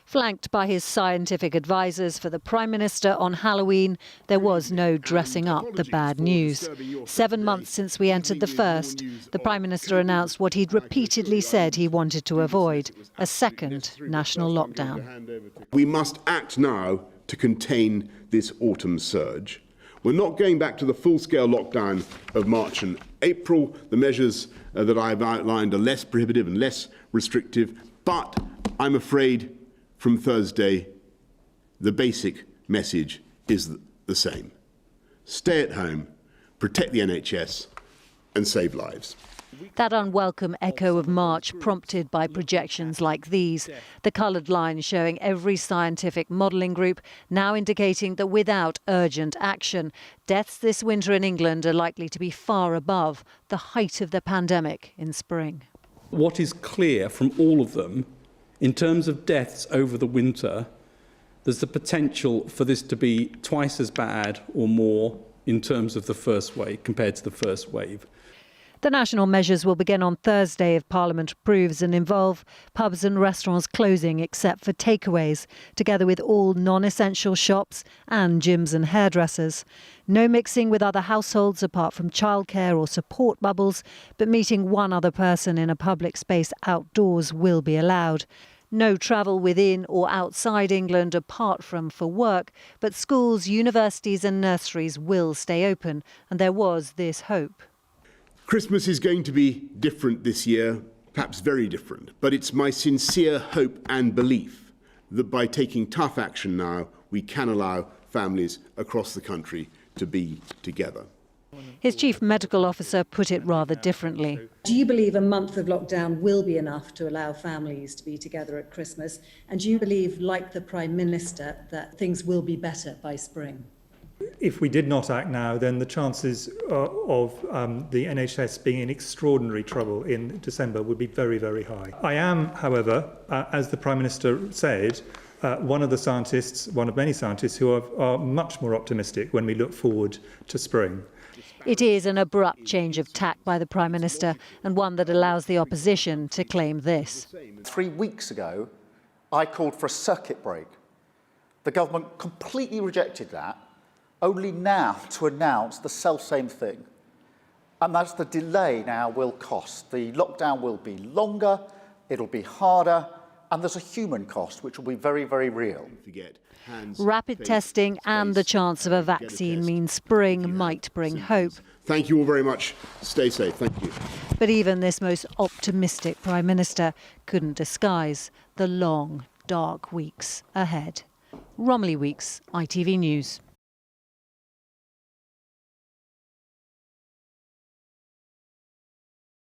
Flanked by his scientific advisers for the Prime Minister on Halloween, there was no dressing up the bad news. 7 months since we entered the first, the Prime Minister announced what he'd repeatedly said he wanted to avoid, a second national lockdown. We must act now to contain this autumn surge. We're not going back to the full-scale lockdown of March and April. The measures that I've outlined are less prohibitive and less restrictive, but I'm afraid from Thursday, the basic message is the same. Stay at home, protect the NHS and save lives. That unwelcome echo of March prompted by projections like these. The coloured line showing every scientific modelling group now indicating that without urgent action, deaths this winter in England are likely to be far above the height of the pandemic in spring. What is clear from all of them, in terms of deaths over the winter, there's the potential for this to be twice as bad or more in terms of the first wave, compared to the first wave. The national measures will begin on Thursday if Parliament approves and involve pubs and restaurants closing except for takeaways, together with all non-essential shops and gyms and hairdressers. No mixing with other households apart from childcare or support bubbles, but meeting one other person in a public space outdoors will be allowed. No travel within or outside England apart from for work, but schools, universities and nurseries will stay open, and there was this hope. Christmas is going to be different this year, perhaps very different, but it's my sincere hope and belief that by taking tough action now, we can allow families across the country to be together. His chief medical officer put it rather differently. Do you believe a month of lockdown will be enough to allow families to be together at Christmas? And do you believe, like the Prime Minister, that things will be better by spring? If we did not act now, then the chances of the NHS being in extraordinary trouble in December would be very, very high. I am, however, as the Prime Minister said, one of many scientists who are much more optimistic when we look forward to spring. It is an abrupt change of tack by the Prime Minister, and one that allows the opposition to claim this. 3 weeks ago, I called for a circuit break. The government completely rejected that, only now to announce the self-same thing. And that's the delay now will cost. The lockdown will be longer, it'll be harder, and there's a human cost, which will be very, very real. Rapid testing and the chance of a vaccine means spring might bring hope. Thank you all very much. Stay safe. Thank you. But even this most optimistic Prime Minister couldn't disguise the long, dark weeks ahead. Romilly Weeks, ITV News.